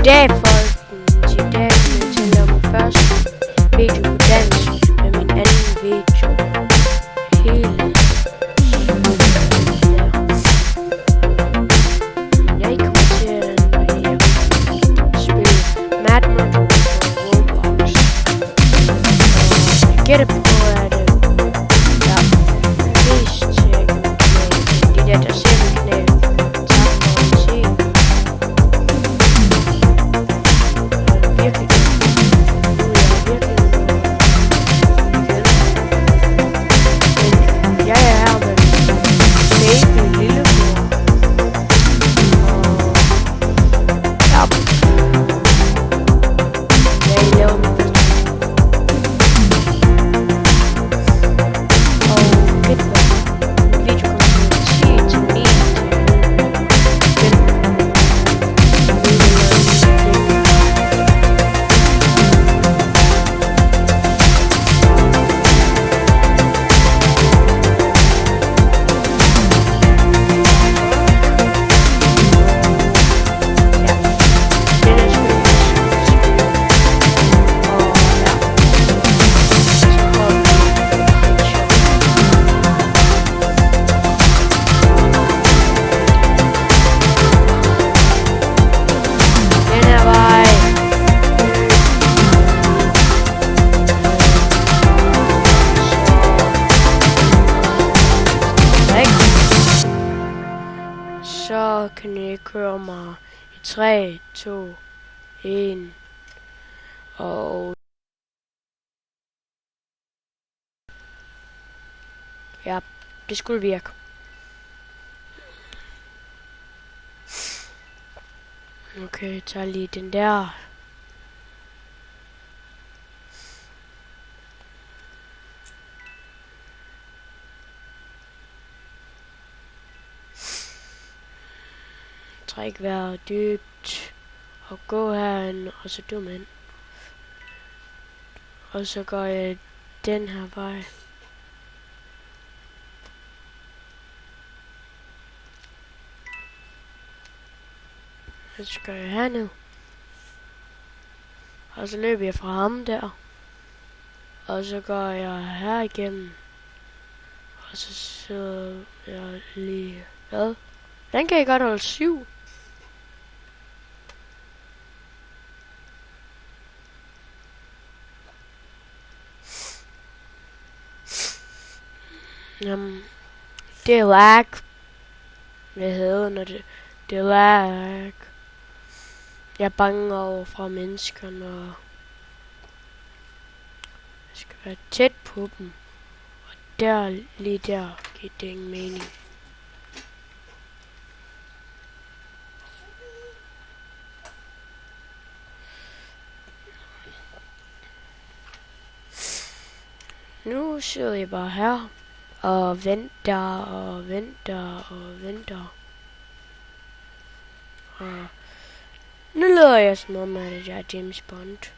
Goddag folkens, i dag vil jeg til at lave min første video på dansk med min anden video. Hele jeg kommer til at spille Mad Model på Roblox. Jeg gætter på at der er mest til de der ser min knæ. Så kan I køre mig i 3, 2, 1, og ja, det skulle virke. Okay, jeg tager lige den der. Træk vejret dybt og gå herhen og så dum ind. Og så går jeg den her vej. Og så går jeg herned. Og så løber jeg fra ham der. Og så går jeg her igennem. Og så sidder jeg lige... Hvad? Den kan jeg godt holde 7. Jamen, det er lag. Jeg hedder, når det er lag. Jeg er bange over fra menneskerne, og jeg skal være tæt på dem. Og der, lige der, giver det ingen mening. Nu sidder jeg bare her og venter og venter og venter. Og nu lyder jeg som om, at jeg er James Bond.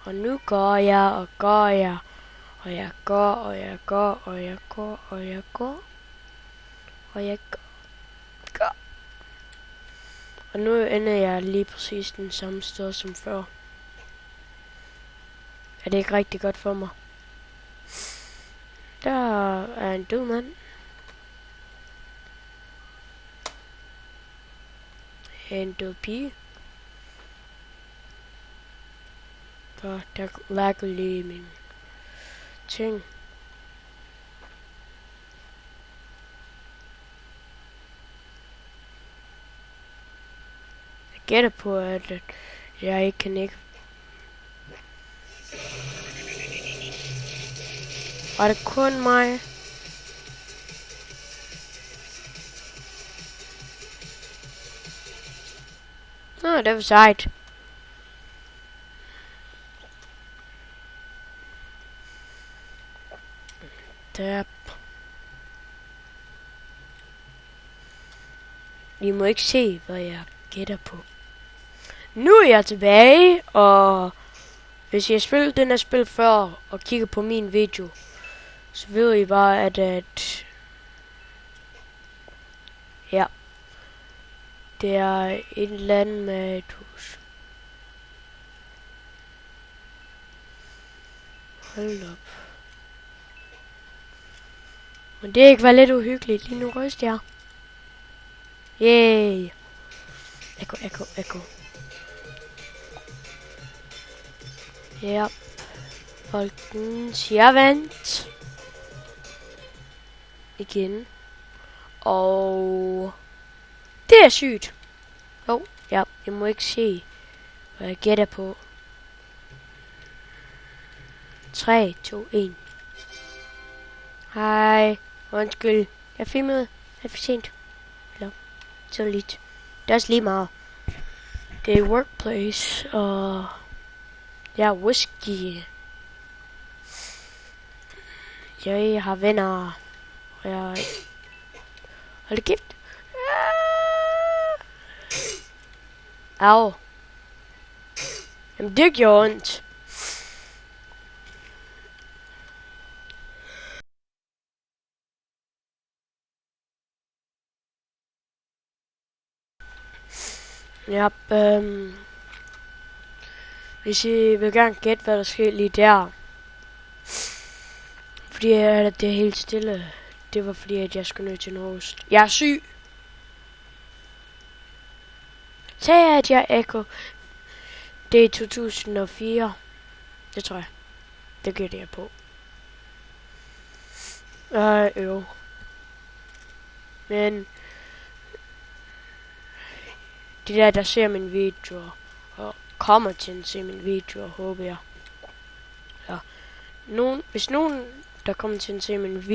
Og nu går jeg og går jeg. Og jeg går og jeg går og jeg går og jeg går. Og jeg går. Og nu ender jeg lige præcis den samme sted som før. Er det ikke rigtig godt for mig? Der er en død mand. En død pige. Der lagger lige min ting. Jeg gætter på, at jeg ikke kan ikke. Var det kun mig? Nå, det var sejt. Der. I må ikke se, hvad jeg gætter på. Nu er jeg tilbage, og hvis jeg spiller den her spil før, og kigger på min video, så ved I bare, at ja. Det er et eller andet med et hus. Hold op. Men det ikke var lidt uhyggeligt. Lige nu ryster jeg. Yay. Ekko. Ja. Folkens, jeg vandt. Igen. Og det er sygt. Ja, jeg må ikke se, hvad jeg gætter på. 3, 2, 1. Hej. Undskyld. Jeg filmede. Er for sent. Eller så lidt. Det er også lige meget. Det er workplace, og jeg er whisky. Jeg har venner, og jeg... Hold da kæft. Au. Jamen det gjorde ondt. Ja, hvis I vil gerne gætte, hvad der sker lige der. Fordi det er helt stille. Det var fordi, at jeg skulle nødt til en host. Jeg er syg. Sagde jeg, at jeg er Ekko. Det er 2004. Det tror jeg. Det gætter jeg på. Men de der ser min video og kommer til at se min video, håber jeg. Ja. Hvis nogen, der kommer til at se min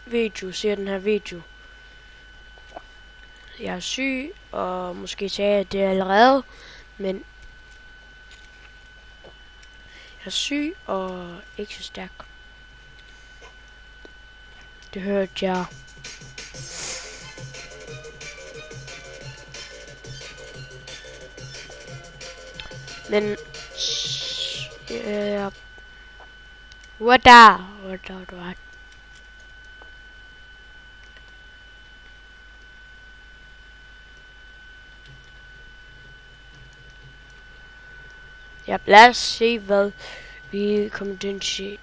video, ser den her video. Jeg er syg, og måske sagde jeg det allerede, men jeg er syg og ikke så stærk. Det hørte jeg. Men what? Ja, lad os se, hvad vi kommer til at se.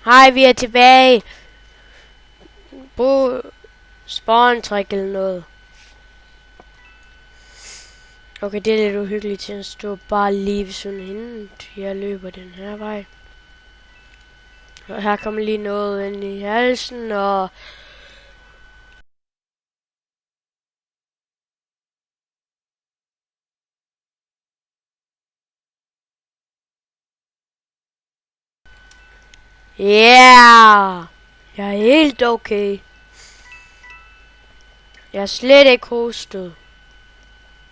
Hej, vi er tilbage. Brug spawn-trick eller noget. Okay, det er lidt uhyggeligt til at stå bare lige ved sådan hende. Jeg løber den her vej. Og her kommer lige noget ind i halsen, og... Yeah! Jeg er helt okay. Jeg er slet ikke hostet.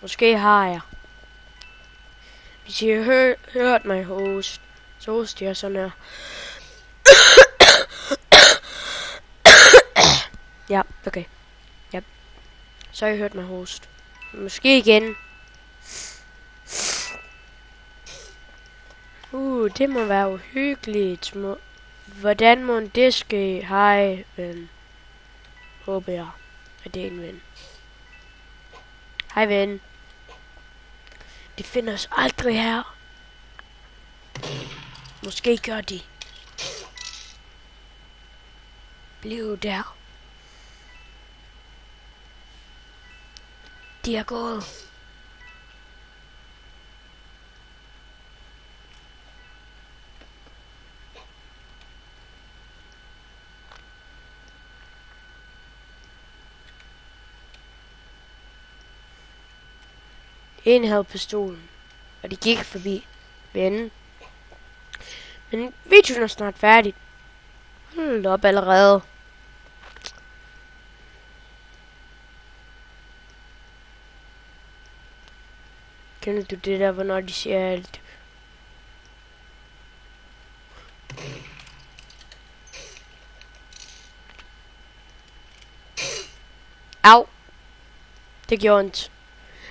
Måske har jeg. Hvis I har hørt mig host, så hoster jeg sådan her. Ja, okay. Ja. Så har I hørt mig host. Måske igen. Det må være uhyggeligt. Hvordan må det ske? Hej, ven. Håber jeg, at det er en ven. Hej, ven. De finder os aldrig her. Måske gør de. Bliv der. De er gået. En havde pistolen, og de gik forbi vennen. Men videoen er snart færdig. Hold op allerede. Kender du det der, hvornår de siger alt? Au. Det gjorde ondt.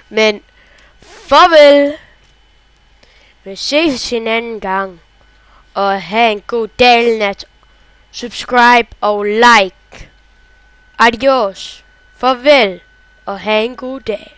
Men farvel. Vi ses en anden gang. Og have en god dag, nat. Subscribe og like. Adios. Farvel, og have en god dag.